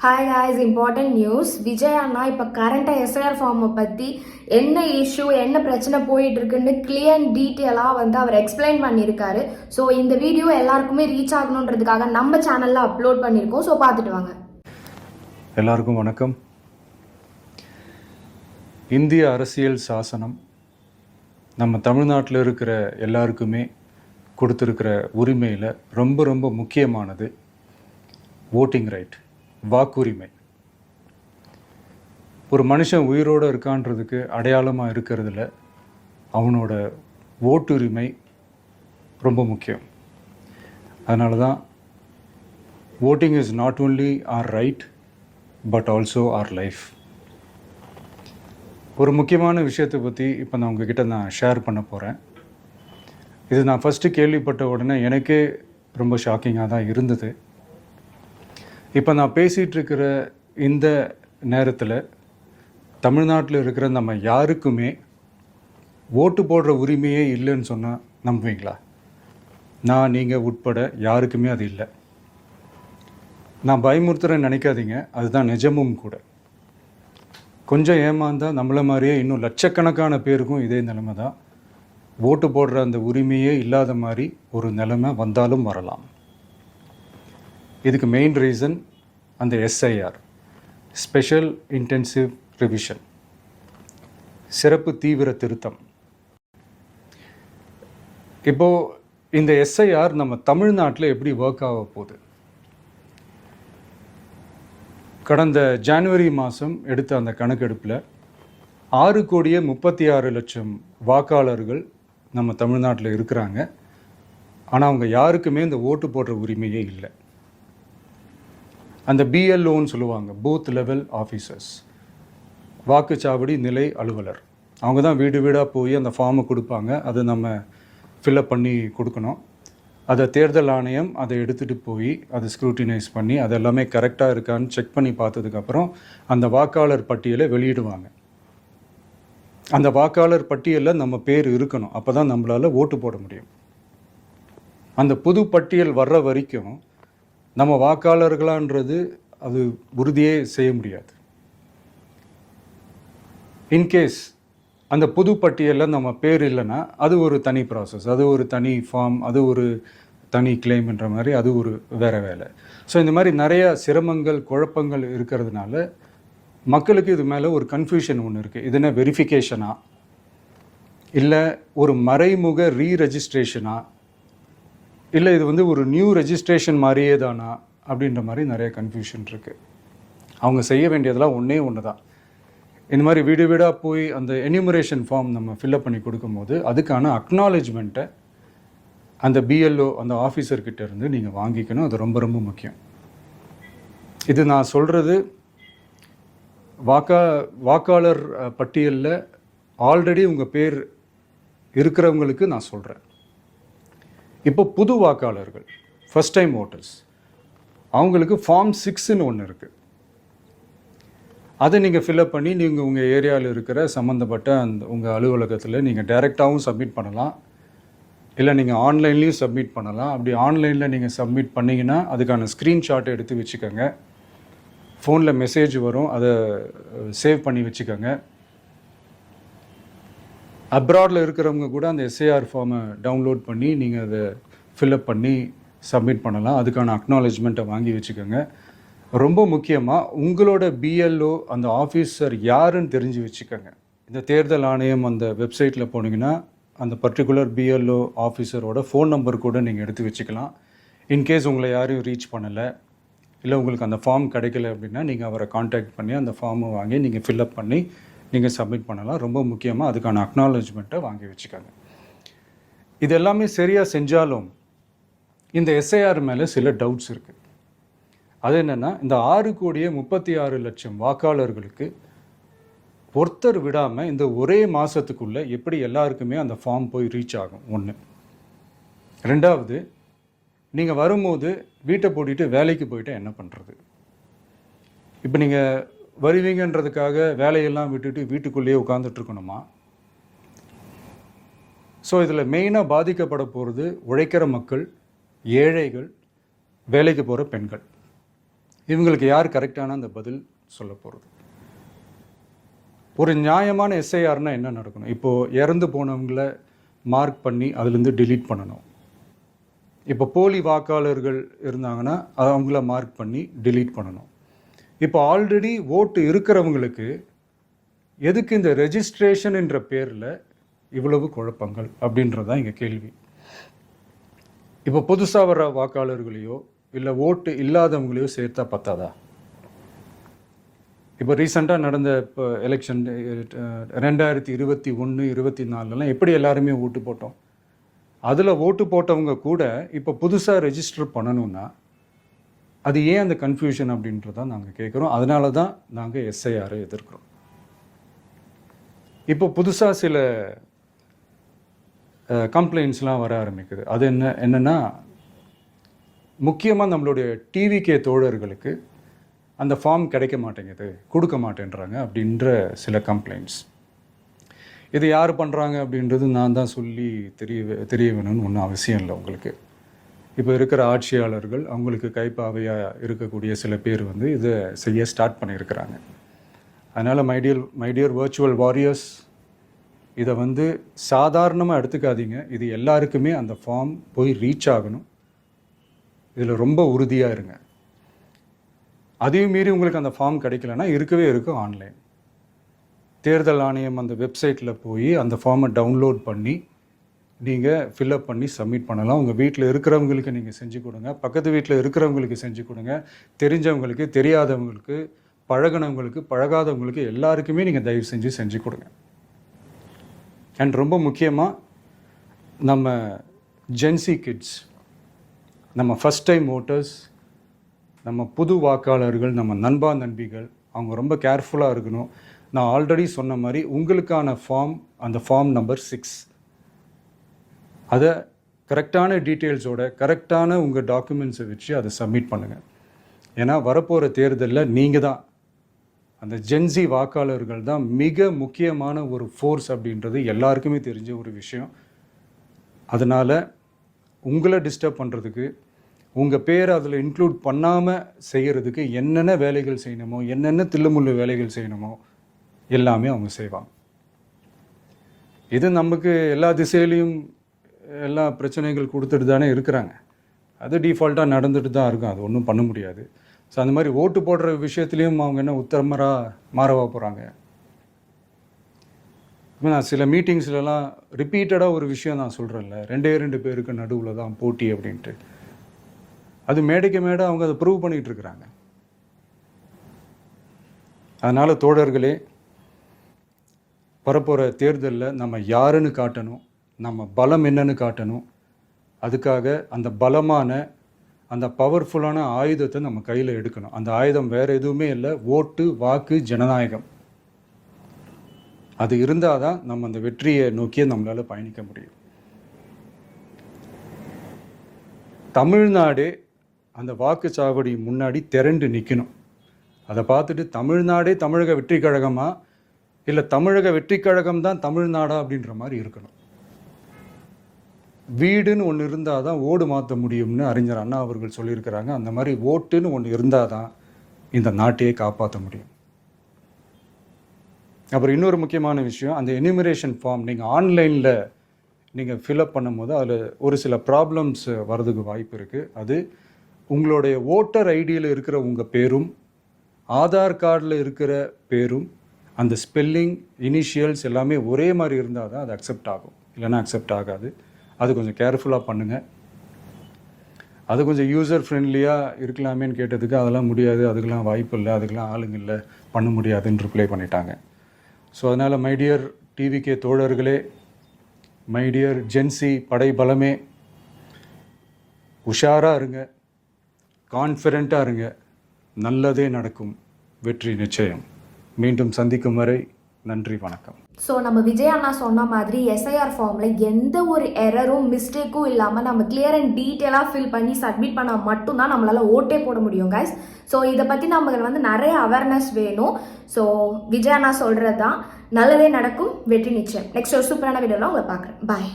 Hi guys, important news. Vijay அண்ணா இப்போ கரண்டாக எஸ்ஐஆர் ஃபார்மை பற்றி என்ன இஷ்யூ, என்ன பிரச்சனை போயிட்டு இருக்குன்னு கிளியர் டீட்டெயிலாக அவர் எக்ஸ்பிளைன் பண்ணியிருக்காரு. ஸோ இந்த வீடியோ எல்லாருக்குமே ரீச் ஆகணுன்றதுக்காக நம்ம சேனலில் அப்லோட் பண்ணியிருக்கோம். ஸோ பார்த்துட்டு வாங்க. எல்லாருக்கும் வணக்கம். இந்திய அரசியல் சாசனம் நம்ம தமிழ்நாட்டில் இருக்கிற எல்லாருக்குமே கொடுத்துருக்கிற உரிமையில் ரொம்ப ரொம்ப முக்கியமானது ஓட்டிங் ரைட், வாக்குரிமை. ஒரு மனுஷன் உயிரோடு இருக்கான்றதுக்கு அடையாளமாக இருக்கிறதுல அவனோட ஓட்டுரிமை ரொம்ப முக்கியம். அதனால தான் voting is not only our right but also our life. ஒரு முக்கியமான விஷயத்தை பற்றி இப்போ நான் உங்ககிட்ட ஷேர் பண்ண போகிறேன். இது நான் ஃபஸ்ட்டு கேள்விப்பட்ட உடனே எனக்கே ரொம்ப ஷாக்கிங்காக தான் இருந்தது. இப்போ நான் பேசிகிட்டு இருக்கிற இந்த நேரத்தில் தமிழ்நாட்டில் இருக்கிற நம்ம யாருக்குமே ஓட்டு போடுற உரிமையே இல்லைன்னு சொன்னால் நம்புவீங்களா? நான் நீங்கள் உட்பட யாருக்குமே அது இல்லை. நான் பயமுறுத்துறேன்னு நினைக்காதீங்க, அதுதான் நிஜமும் கூட. கொஞ்சம் ஏமாந்தால் நம்மளை மாதிரியே இன்னும் லட்சக்கணக்கான பேருக்கும் இதே நிலைமை தான். ஓட்டு போடுற அந்த உரிமையே இல்லாத மாதிரி ஒரு நிலைமை வந்தாலும் வரலாம். இதுக்கு மெயின் ரீசன் அந்த எஸ்ஐஆர், ஸ்பெஷல் இன்டென்சிவ் ரிவிஷன், சிறப்பு தீவிர திருத்தம். இப்போது இந்த எஸ்ஐஆர் நம்ம தமிழ்நாட்டில் எப்படி ஒர்க் ஆக போகுது? கடந்த ஜனவரி மாதம் எடுத்த அந்த கணக்கெடுப்பில் 6,36,00,000 வாக்காளர்கள் நம்ம தமிழ்நாட்டில் இருக்கிறாங்க. ஆனால் அவங்க யாருக்குமே இந்த ஓட்டு போடுற உரிமையே இல்லை. அந்த பிஎல்ஓன்னு சொல்லுவாங்க, பூத் லெவல் ஆஃபீஸர்ஸ், வாக்குச்சாவடி நிலை அலுவலர். அவங்க தான் வீடு வீடாக போய் அந்த ஃபார்மை கொடுப்பாங்க. அதை நம்ம ஃபில்அப் பண்ணி கொடுக்கணும். அதை தேர்தல் ஆணையம் அதை எடுத்துகிட்டு போய் அதை ஸ்க்ரூட்டினைஸ் பண்ணி அது எல்லாமே கரெக்டாக இருக்கான்னு செக் பண்ணி பார்த்ததுக்கப்புறம் அந்த வாக்காளர் பட்டியலை வெளியிடுவாங்க. அந்த வாக்காளர் பட்டியலில் நம்ம பேர் இருக்கணும், அப்போ தான் நம்மளால் ஓட்டு போட முடியும். அந்த புது பட்டியல் வர்ற வரைக்கும் நம்ம வாக்காளர்களான்றது அது உறுதியே செய்ய முடியாது. இன்கேஸ் அந்த புது பட்டியலில் நம்ம பேர் இல்லைன்னா அது ஒரு தனி ப்ராசஸ், அது ஒரு தனி ஃபார்ம், அது ஒரு தனி கிளைம்ன்ற மாதிரி அது ஒரு வேறு வேலை. ஸோ இந்த மாதிரி நிறைய சிரமங்கள், குழப்பங்கள் இருக்கிறதுனால மக்களுக்கு இது மேலே ஒரு கன்ஃபியூஷன் ஒன்று இருக்குது. இது என்ன வெரிஃபிகேஷனா இல்லை ஒரு மறைமுக ரீரெஜிஸ்ட்ரேஷனா இல்லை இது ஒரு நியூ ரெஜிஸ்ட்ரேஷன் மாதிரியே தானா அப்படின்ற மாதிரி நிறைய கன்ஃபியூஷன் இருக்குது. அவங்க செய்ய வேண்டியதெல்லாம் ஒன்று தான். இந்த மாதிரி வீடு வீடாக போய் அந்த என்யூமரேஷன் ஃபார்ம் நம்ம ஃபில்அப் பண்ணி கொடுக்கும்போது அதுக்கான அக்னாலேஜ்மெண்ட்டை அந்த பிஎல்ஓ, அந்த ஆஃபீஸர்கிட்ட இருந்து நீங்கள் வாங்கிக்கணும். அது ரொம்ப ரொம்ப முக்கியம். இது நான் சொல்கிறது வாக்காளர் பட்டியலில் ஆல்ரெடி உங்கள் பேர் இருக்கிறவங்களுக்கு நான் சொல்கிறேன். இப்போ புது வாக்காளர்கள், ஃபஸ்ட் டைம் ஓட்டர்ஸ், அவங்களுக்கு ஃபார்ம் 6ன்னு ஒன்று இருக்குது. அதை நீங்கள் ஃபில்அப் பண்ணி நீங்கள் உங்கள் ஏரியாவில் இருக்கிற சம்மந்தப்பட்ட அந்த உங்கள் அலுவலகத்தில் நீங்கள் டைரெக்டாகவும் சப்மிட் பண்ணலாம், இல்லை நீங்கள் ஆன்லைன்லேயும் சப்மிட் பண்ணலாம். அப்படி ஆன்லைனில் நீங்கள் சப்மிட் பண்ணிங்கன்னா அதுக்கான ஸ்க்ரீன்ஷாட்டை எடுத்து வச்சுக்கோங்க. ஃபோனில் மெசேஜ் வரும், அதை சேவ் பண்ணி வச்சுக்கோங்க. அப்ராடில் இருக்கிறவங்க கூட அந்த எஸ்ஐஆர் ஃபார்மை டவுன்லோட் பண்ணி நீங்கள் அதை ஃபில்அப் பண்ணி சப்மிட் பண்ணலாம். அதுக்கான அக்னாலேஜ்மெண்ட்டை வாங்கி வச்சுக்கோங்க. ரொம்ப முக்கியமாக உங்களோட பிஎல்ஓ, அந்த ஆஃபீஸர் யாருன்னு தெரிஞ்சு வச்சுக்கோங்க. இந்த தேர்தல் ஆணையம் அந்த வெப்சைட்டில் போனீங்கன்னா அந்த பர்டிகுலர் பிஎல்ஓ ஆஃபீஸரோட ஃபோன் நம்பர் கூட நீங்கள் எடுத்து வச்சுக்கலாம். இன்கேஸ் உங்களை யாரையும் ரீச் பண்ணலை, இல்லை உங்களுக்கு அந்த ஃபார்ம் கிடைக்கல அப்படின்னா நீங்கள் அவரை காண்டாக்ட் பண்ணி அந்த ஃபார்மை வாங்கி நீங்கள் ஃபில்அப் பண்ணி நீங்கள் சப்மிட் பண்ணலாம். ரொம்ப முக்கியமாக அதுக்கான அக்னாலேஜ்மெண்ட்டை வாங்கி வச்சுக்காங்க. இது எல்லாமே சரியாக செஞ்சாலும் இந்த எஸ்ஐஆர் மேலே சில டவுட்ஸ் இருக்குது. அது என்னென்னா, இந்த 6,36,00,000 வாக்காளர்களுக்கு ஒருத்தர் விடாமல் இந்த ஒரே மாதத்துக்குள்ளே எப்படி எல்லாருக்குமே அந்த ஃபார்ம் போய் ரீச் ஆகும்? ஒன்று. ரெண்டாவது, நீங்கள் வரும்போது வீட்டை பூட்டிட்டு வேலைக்கு போயிட்டு என்ன பண்ணுறது? இப்போ நீங்கள் வருவீங்கன்றதுக்காக வேலையெல்லாம் விட்டுட்டு வீட்டுக்குள்ளேயே உட்காந்துட்ருக்கணுமா? ஸோ இதில் மெயினாக பாதிக்கப்பட போகிறது உழைக்கிற மக்கள், ஏழைகள், வேலைக்கு போகிற பெண்கள். இவங்களுக்கு யார் கரெக்டான அந்த பதில் சொல்ல போகிறது? ஒரு நியாயமான எஸ்ஐஆர்னால் என்ன நடக்கணும்? இப்போது இறந்து போனவங்கள மார்க் பண்ணி அதுலேருந்து delete பண்ணணும். இப்போ போலி வாக்காளர்கள் இருந்தாங்கன்னா அவங்கள மார்க் பண்ணி delete பண்ணணும். இப்போ ஆல்ரெடி ஓட்டு இருக்கிறவங்களுக்கு எதுக்கு இந்த ரெஜிஸ்ட்ரேஷன் என்ற பேரில் இவ்வளவு குழப்பங்கள் அப்படின்றது தான் இங்கே கேள்வி. இப்போ புதுசாக வர வாக்காளர்களையோ இல்லை ஓட்டு இல்லாதவங்களையோ சேர்த்தா பத்தாதா? இப்போ ரீசெண்டாக நடந்த இப்போ எலெக்ஷன் 2021, 24 எப்படி எல்லாருமே ஓட்டு போட்டோம்? அதில் ஓட்டு போட்டவங்க கூட இப்போ புதுசாக ரெஜிஸ்டர் பண்ணணும்னா அது ஏன் அந்த கன்ஃபியூஷன் அப்படின்றதான் நாங்கள் கேட்குறோம். அதனால தான் நாங்கள் எஸ்ஐஆரை எதிர்க்கிறோம். இப்போ புதுசாக சில கம்ப்ளைண்ட்ஸ்லாம் வர ஆரம்பிக்குது. அது என்னென்னா முக்கியமாக நம்மளுடைய டிவிகே தோழர்களுக்கு அந்த ஃபார்ம் கிடைக்க மாட்டேங்குது, கொடுக்க மாட்டேன்றாங்க அப்படின்ற சில கம்ப்ளைண்ட்ஸ். இது யார் பண்ணுறாங்க அப்படின்றது நான் தான் சொல்லி தெரிய வேணும்னு ஒன்றும் அவசியம் இல்லை உங்களுக்கு. இப்போ இருக்கிற ஆட்சியாளர்கள் அவங்களுக்கு கைப்பாவையாக இருக்கக்கூடிய சில பேர் வந்து இதை செய்ய ஸ்டார்ட் பண்ணியிருக்கிறாங்க. அதனால் மைடியர் வர்ச்சுவல் வாரியர்ஸ், இதை வந்து சாதாரணமாக எடுத்துக்காதீங்க. இது எல்லாருக்குமே அந்த ஃபார்ம் போய் ரீச் ஆகணும். இதில் ரொம்ப உறுதியாக இருங்க. அதையும் மீறி உங்களுக்கு அந்த ஃபார்ம் கிடைக்கலன்னா இருக்கவே இருக்கும் ஆன்லைன். தேர்தல் ஆணையம் அந்த வெப்சைட்டில் போய் அந்த ஃபார்மை டவுன்லோட் பண்ணி நீங்கள் ஃபில்அப் பண்ணி சப்மிட் பண்ணலாம். உங்கள் வீட்டில் இருக்கிறவங்களுக்கு நீங்கள் செஞ்சு கொடுங்க, பக்கத்து வீட்டில் இருக்கிறவங்களுக்கு செஞ்சு கொடுங்க, தெரிஞ்சவங்களுக்கு, தெரியாதவங்களுக்கு, பழகினவங்களுக்கு, பழகாதவங்களுக்கு எல்லாருக்குமே நீங்கள் தயவு செஞ்சு கொடுங்க. அண்ட் ரொம்ப முக்கியமாக நம்ம ஜென்சி கிட்ஸ், நம்ம ஃபஸ்ட் டைம் ஓட்டர்ஸ், நம்ம புது வாக்காளர்கள், நம்ம நண்பா நண்பிகள், அவங்க ரொம்ப கேர்ஃபுல்லாக இருக்கணும். நான் ஆல்ரெடி சொன்ன மாதிரி உங்களுக்கான ஃபார்ம், அந்த ஃபார்ம் நம்பர் 6, அதை கரெக்டான டீட்டெயில்ஸோட கரெக்டான உங்கள் டாக்குமெண்ட்ஸை வச்சு அதை சப்மிட் பண்ணுங்கள். ஏன்னா வரப்போகிற தேர்தலில் நீங்கள் தான், அந்த ஜென்சி வாக்காளர்கள் தான் மிக முக்கியமான ஒரு ஃபோர்ஸ் அப்படின்றது எல்லாருக்குமே தெரிஞ்ச ஒரு விஷயம். அதனால் உங்களை டிஸ்டர்ப் பண்ணுறதுக்கு, உங்கள் பேரை அதில் இன்க்ளூட் பண்ணாமல் செய்கிறதுக்கு என்னென்ன வேலைகள் செய்யணுமோ, என்னென்ன தில்லுமுள்ளு வேலைகள் செய்யணுமோ எல்லாமே அவங்க செய்வாங்க. இது நமக்கு எல்லா திசையிலையும் எல்லா பிரச்சனைகள் கொடுத்துட்டு தானே இருக்கிறாங்க. அது டிஃபால்ட்டாக நடந்துட்டு தான் இருக்கும். அது ஒன்றும் பண்ண முடியாது. ஸோ அந்த மாதிரி ஓட்டு போடுற விஷயத்துலேயும் அவங்க என்ன உத்தரமராக மாறவா போகிறாங்க? இப்போ நான் சில மீட்டிங்ஸ்லலாம் ரிப்பீட்டடாக ஒரு விஷயம் நான் சொல்கிறேன்ல, 2 பேருக்கு நடுவில் தான் போட்டி அப்படின்ட்டு. அது மேடைக்கு மேடை அவங்க அதை ப்ரூவ் பண்ணிகிட்டு இருக்கிறாங்க. அதனால் தோழர்களே, வரப்போகிற தேர்தலில் நம்ம யாருன்னு காட்டணும், நம்ம பலம் என்னன்னு காட்டணும். அதுக்காக அந்த பலமான, அந்த பவர்ஃபுல்லான ஆயுதத்தை நம்ம கையில் எடுக்கணும். அந்த ஆயுதம் வேறு எதுவுமே இல்லை, ஓட்டு, வாக்கு, ஜனநாயகம். அது இருந்தால் தான் நம்ம அந்த வெற்றியை நோக்கியே நம்மளால் பயணிக்க முடியும். தமிழ்நாடே அந்த வாக்குச்சாவடி முன்னாடி திரண்டு நிற்கணும். அதை பார்த்துட்டு தமிழ்நாடே தமிழக வெற்றி கழகமா இல்லை தமிழக வெற்றி கழகம் தான் தமிழ்நாடா அப்படின்ற மாதிரி இருக்கணும். வீடுன்னு ஒன்று இருந்தால் தான் ஓடு மாற்ற முடியும்னு அறிஞர் அண்ணா அவர்கள் சொல்லியிருக்கிறாங்க. அந்த மாதிரி ஓட்டுன்னு ஒன்று இருந்தால் தான் இந்த நாட்டையே காப்பாற்ற முடியும். அப்புறம் இன்னொரு முக்கியமான விஷயம், அந்த எனிமரேஷன் ஃபார்ம் நீங்கள் ஆன்லைனில் நீங்கள் ஃபில்அப் பண்ணும்போது அதில் ஒரு சில ப்ராப்ளம்ஸ் வர்றதுக்கு வாய்ப்பு இருக்குது. அது உங்களுடைய ஓட்டர் ஐடியில் இருக்கிற உங்கள் பேரும் ஆதார் கார்டில் இருக்கிற பேரும் அந்த ஸ்பெல்லிங், இனிஷியல்ஸ் எல்லாமே ஒரே மாதிரி இருந்தால் தான் அது அக்செப்ட் ஆகும், இல்லைன்னா அக்செப்ட் ஆகாது. அது கொஞ்சம் கேர்ஃபுல்லாக பண்ணுங்கள். அது கொஞ்சம் யூசர் ஃப்ரெண்ட்லியாக இருக்கலாமேன்னு கேட்டதுக்கு அதெல்லாம் முடியாது, அதுக்கெல்லாம் வாய்ப்பு இல்லை, அதுக்கெல்லாம் ஆளுங்க இல்லை, பண்ண முடியாதுன்னு ரிப்ளை பண்ணிட்டாங்க. ஸோ அதனால் மைடியர் டிவிகே தோழர்களே, மைடியர் ஜென்சி படை பலமே, உஷாராக இருங்க, கான்ஃபிடெண்ட்டாக இருங்க. நல்லதே நடக்கும், வெற்றி நிச்சயம். மீண்டும் சந்திக்கும் வரை நன்றி, வணக்கம். ஸோ நம்ம விஜய் அண்ணா சொன்ன மாதிரி எஸ்ஐஆர் ஃபார்மில் எந்த ஒரு எரரும் மிஸ்டேக்கும் இல்லாமல் நம்ம கிளியர் அண்ட் டீட்டெயிலாக ஃபில் பண்ணி சப்மிட் பண்ணால் மட்டும்தான் நம்மளால் ஓட்டே போட முடியும் கைஸ். ஸோ இதை பற்றி நமக்கு வந்து நிறைய அவேர்னஸ் வேணும். ஸோ விஜய் அண்ணா சொல்கிறது தான், நல்லதே நடக்கும், வெற்றி நிச்சயம். நெக்ஸ்ட் ஒரு சூப்பரான வீடியோவில் உங்களை பார்க்குறேன். பாய்.